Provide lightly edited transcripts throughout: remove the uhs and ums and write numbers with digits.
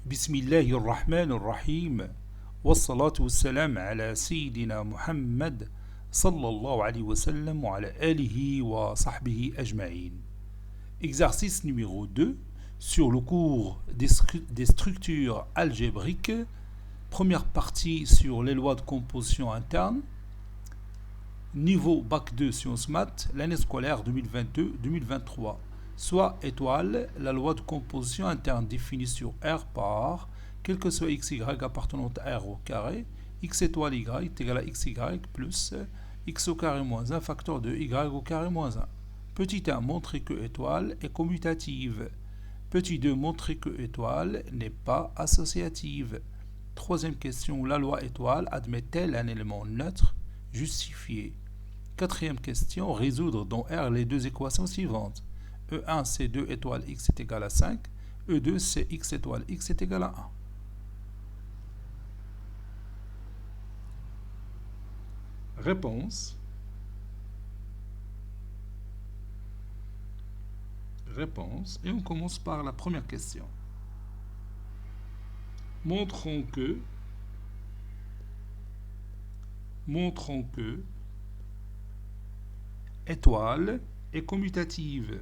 بسم الله الرحمن الرحيم والصلاة والسلام على سيدنا محمد صلى الله عليه وسلم وعلى آله وصحبه أجمعين. Exercice numéro 2 sur le cours des structures algébriques. Première partie sur les lois de composition interne. Niveau Bac 2 Sciences Maths, l'année scolaire 2022-2023. Soit étoile, la loi de composition interne définie sur R par, quel que soit xy appartenant à R au carré, x étoile y est égal à xy plus x au carré moins 1 facteur de y au carré moins 1. Petit 1, montrer que étoile est commutative. Petit 2, montrer que étoile n'est pas associative. Troisième question, la loi étoile admet-elle un élément neutre justifié? Quatrième question, résoudre dans R les deux équations suivantes. E1 c'est 2 étoile x est égal à 5. E2 c'est x étoile x est égal à 1. Réponse. Et on commence par la première question. Montrons que étoile est commutative.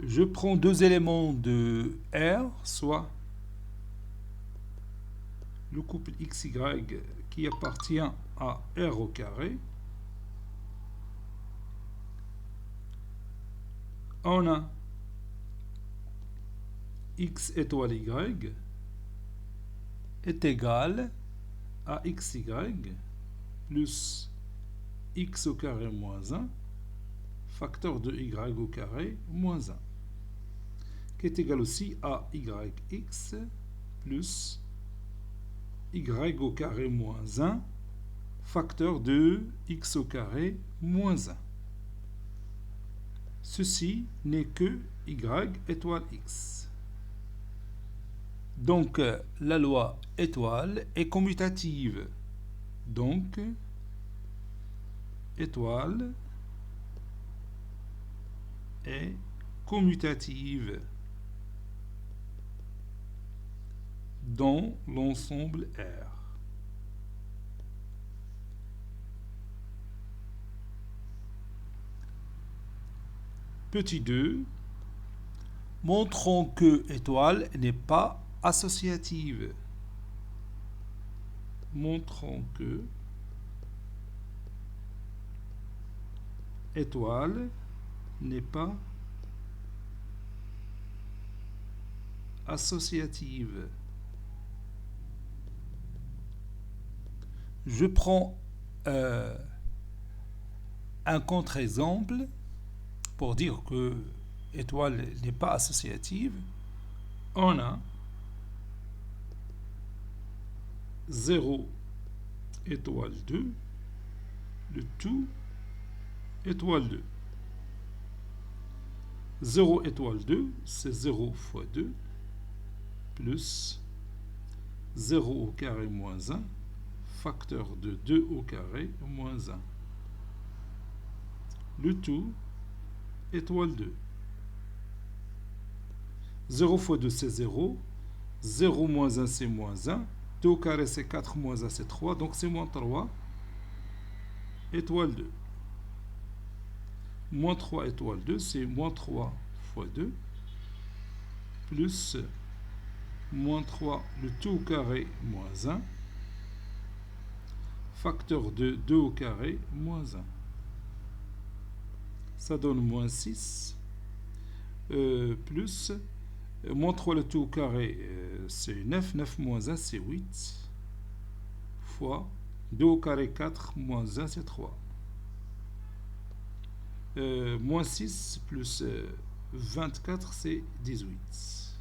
Je prends deux éléments de R, soit le couple XY qui appartient à R au carré. On a x étoile y est égal à xy plus x au carré moins 1 facteur de y au carré moins 1 qui est égal aussi à yx plus y au carré moins 1 facteur de x au carré moins 1. Ceci n'est que y étoile x. Donc, la loi étoile est commutative. Donc, étoile est commutative dans l'ensemble R. Petit 2, montrons que étoile n'est pas associative. Montrons que étoile n'est pas associative. Je prends un contre-exemple pour dire que étoile n'est pas associative. On a 0 étoile 2, le tout étoile 2. 0 étoile 2, c'est 0 fois 2, plus 0 au carré moins 1, facteur de 2 au carré moins 1. Le tout étoile 2. 0 fois 2 c'est 0, 0 moins 1 c'est moins 1, 2 au carré c'est 4, moins 1 c'est 3, donc c'est moins 3, étoile 2. Moins 3 étoile 2, c'est moins 3 fois 2, plus moins 3, le tout au carré, moins 1, facteur de 2 au carré, moins 1. Ça donne moins 6, plus, moins 3, le tout au carré, c'est 9, 9 moins 1, c'est 8, fois 2 au carré, 4, moins 1, c'est 3. Moins 6 plus 24, c'est 18.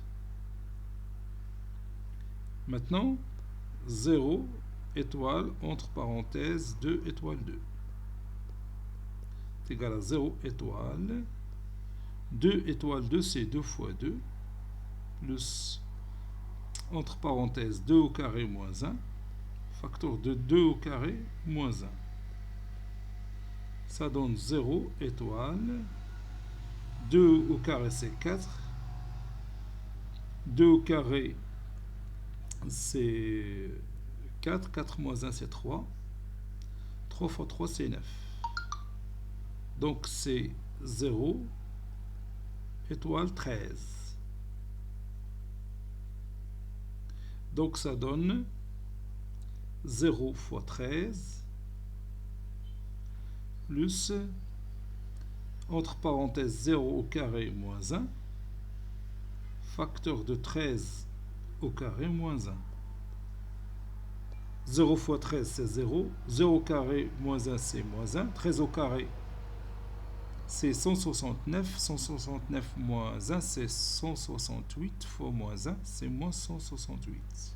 Maintenant, 0 étoile, entre parenthèses, 2 étoile 2. C'est égal à 0 étoile. 2 étoile 2, c'est 2 fois 2. Plus, entre parenthèses, 2 au carré moins 1. Facteur de 2 au carré moins 1. Ça donne 0 étoile. 2 au carré, c'est 4. 2 au carré, c'est 4. 4 moins 1, c'est 3. 3 fois 3, c'est 9. Donc, c'est 0 étoile 13. Donc, ça donne 0 fois 13 plus, entre parenthèses, 0 au carré moins 1, facteur de 13 au carré moins 1. 0 fois 13, c'est 0. 0 au carré moins 1, c'est moins 1. 13 au carré, c'est 169. 169 moins 1, c'est 168 fois moins 1, c'est moins 168.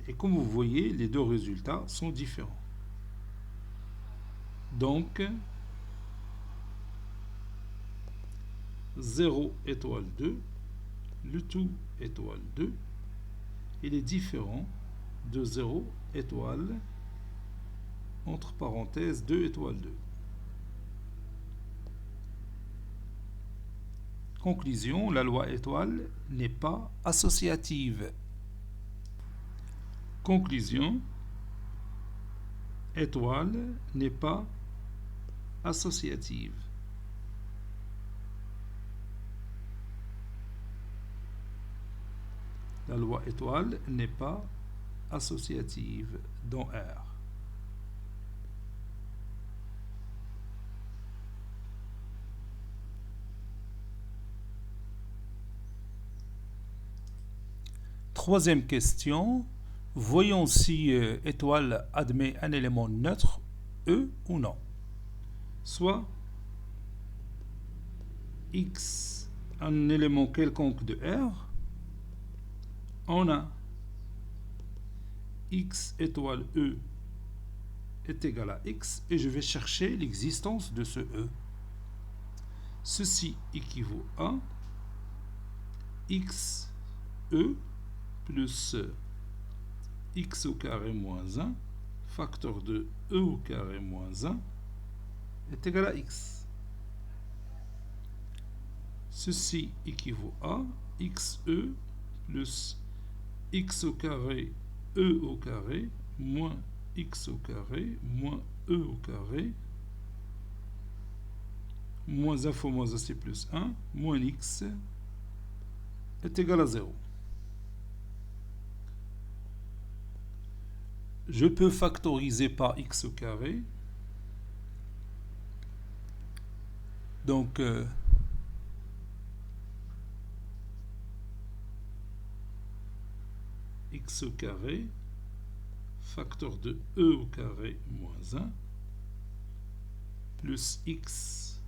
Et comme vous voyez, les deux résultats sont différents. Donc, 0 étoile 2, le tout étoile 2, il est différent de 0 étoile, entre parenthèses, 2 étoile 2. Conclusion, la loi étoile n'est pas associative. Conclusion, étoile n'est pas associative. La loi étoile n'est pas associative dans R. Troisième question. Voyons si étoile admet un élément neutre, E ou non. Soit X, un élément quelconque de R, on a X étoile E est égal à X et je vais chercher l'existence de ce E. Ceci équivaut à X E plus X au carré moins 1, facteur de E au carré moins 1 est égal à X. Ceci équivaut à XE plus X au carré E au carré moins X au carré moins E au carré moins 1 fois moins 1 c'est plus 1 moins X est égal à 0. Je peux factoriser par X au carré. Donc, X au carré, facteur de E au carré moins 1, plus X,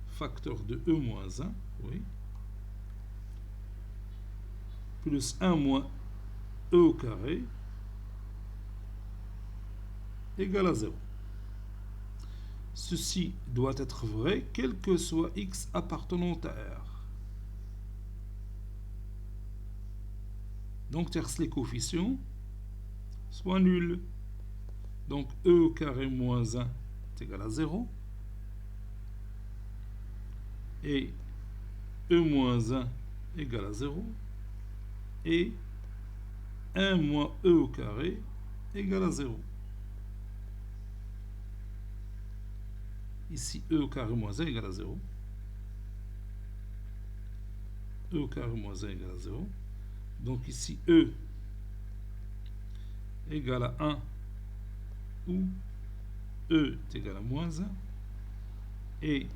facteur de E moins 1, oui, plus 1 moins E au carré, égale à 0. Ceci doit être vrai, quel que soit X appartenant à R. Donc, terce les coefficients, soit nul. Donc, E au carré moins 1 est égal à 0. Et E moins 1 égale à 0. Et 1 moins E au carré égale à 0. Ici, E au carré moins 1 égale à 0. E au carré moins 1 égale à 0. Donc ici, E égale à 1 ou E est égal à moins 1. Et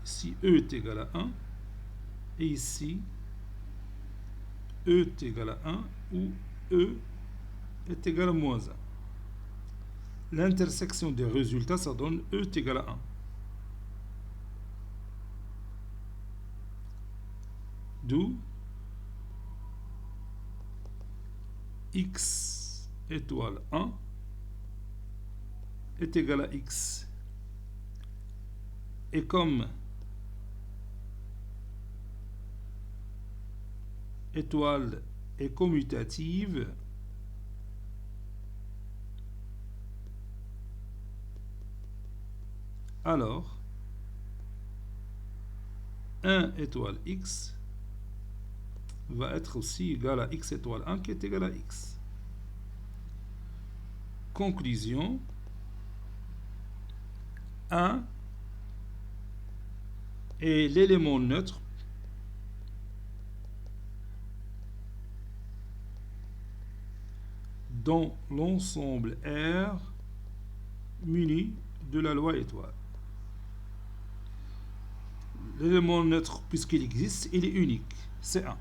ici, E est égal à 1. Et ici, E est égal à 1 ou E est égal à moins 1. L'intersection des résultats, ça donne E est égal à 1. D'où X étoile 1 est égal à X. Et comme étoile est commutative, alors 1 étoile x va être aussi égal à x étoile 1 qui est égal à x. Conclusion, 1 est l'élément neutre dans l'ensemble R muni de la loi étoile. L'élément neutre, puisqu'il existe, il est unique, c'est 1.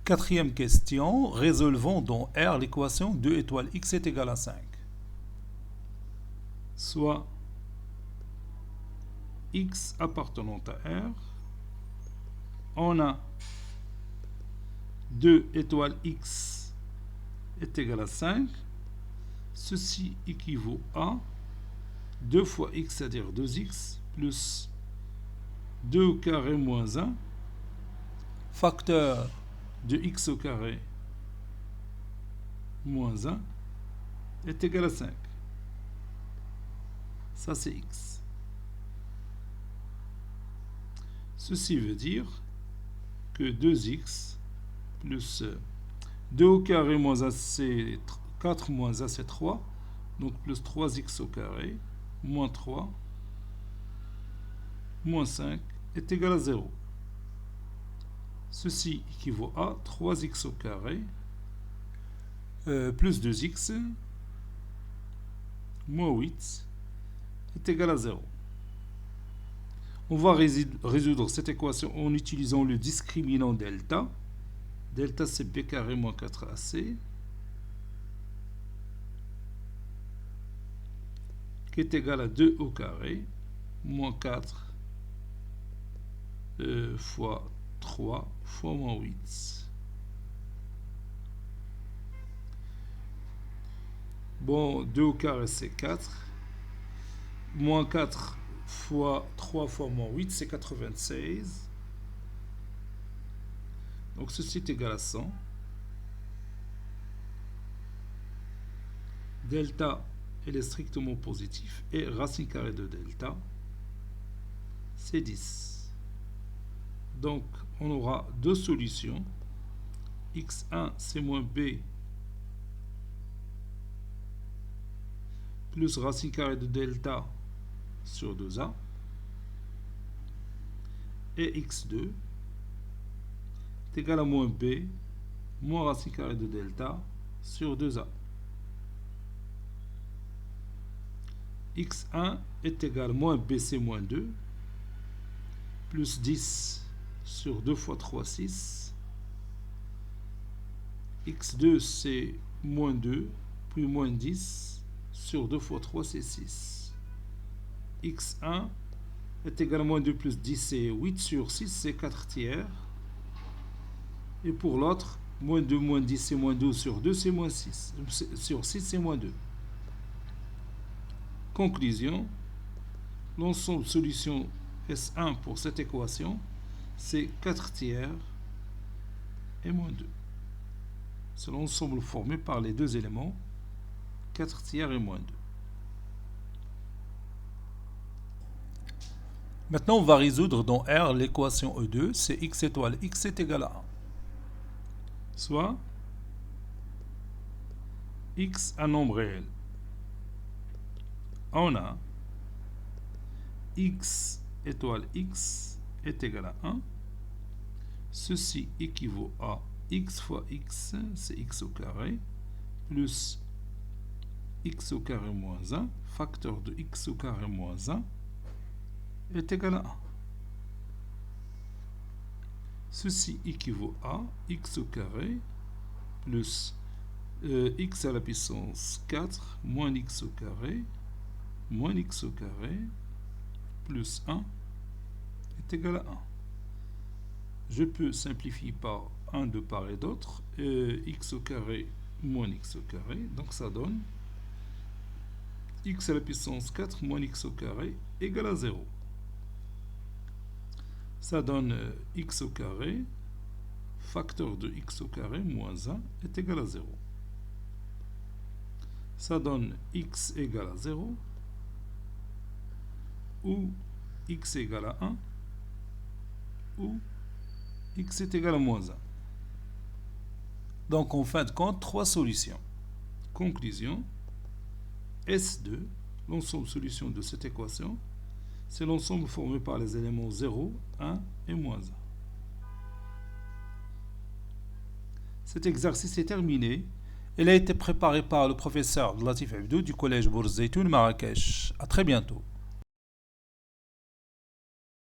Quatrième question, résolvons dans R l'équation 2 étoiles x est égal à 5. Soit x appartenant à R, on a 2 étoiles x est égal à 5. Ceci équivaut à 2 fois x, c'est-à-dire 2x, plus 2 au carré moins 1, facteur de x au carré moins 1 est égal à 5. Ça, c'est x. Ceci veut dire que 2x plus 2 au carré moins 1, c'est 4 moins 1, c'est 3. Donc plus 3x au carré moins 3 moins 5 est égal à 0. Ceci équivaut à 3x au carré plus 2x moins 8 est égal à 0. On va résoudre cette équation en utilisant le discriminant delta. Delta, c'est b carré moins 4ac qui est égal à 2 au carré moins 4 fois 3 fois moins 8. Bon, 2 au carré, c'est 4. Moins 4 fois 3 fois moins 8, c'est 96. Donc ceci est égal à 100. Delta, elle est strictement positif. Et racine carrée de delta, c'est 10. Donc on aura deux solutions. x1, c'est moins b plus racine carrée de delta sur 2a. Et x2 est égal à moins b moins racine carrée de delta sur 2a. x1 est égal à moins b, c'est moins 2, plus 10 sur 2 fois 3, 6. x2, c'est moins 2, plus moins 10 sur 2 fois 3, c'est 6. x1 est égal à moins 2 plus 10, c'est 8 sur 6, c'est 4 tiers. Et pour l'autre, moins 2 moins 10, c'est moins 12 sur 2, c'est moins 6. Sur 6, c'est moins 2. Conclusion, l'ensemble solution S1 pour cette équation, c'est 4 tiers et moins 2. C'est l'ensemble formé par les deux éléments, 4 tiers et moins 2. Maintenant, on va résoudre dans R l'équation E2, c'est x étoile x est égal à 1. Soit x un nombre réel. On a x étoile x est égal à 1. Ceci équivaut à x fois x, c'est x au carré, plus x au carré moins 1, facteur de x au carré moins 1, est égal à 1. Ceci équivaut à x au carré plus x à la puissance 4 moins x au carré moins x au carré plus 1 est égal à 1. Je peux simplifier par 1 de part et d'autre, x au carré moins x au carré, donc ça donne x à la puissance 4 moins x au carré égale à 0. Ça donne x au carré, facteur de x au carré moins 1 est égal à 0. Ça donne x égale à 0, ou x égale à 1, ou x est égal à moins 1. Donc en fin de compte, trois solutions. Conclusion, S2, l'ensemble solution de cette équation, c'est l'ensemble formé par les éléments 0, 1 et moins 1. Cet exercice est terminé. Il a été préparé par le professeur Latif Abdou du collège Bourz Zeytoun Marrakech. À très bientôt.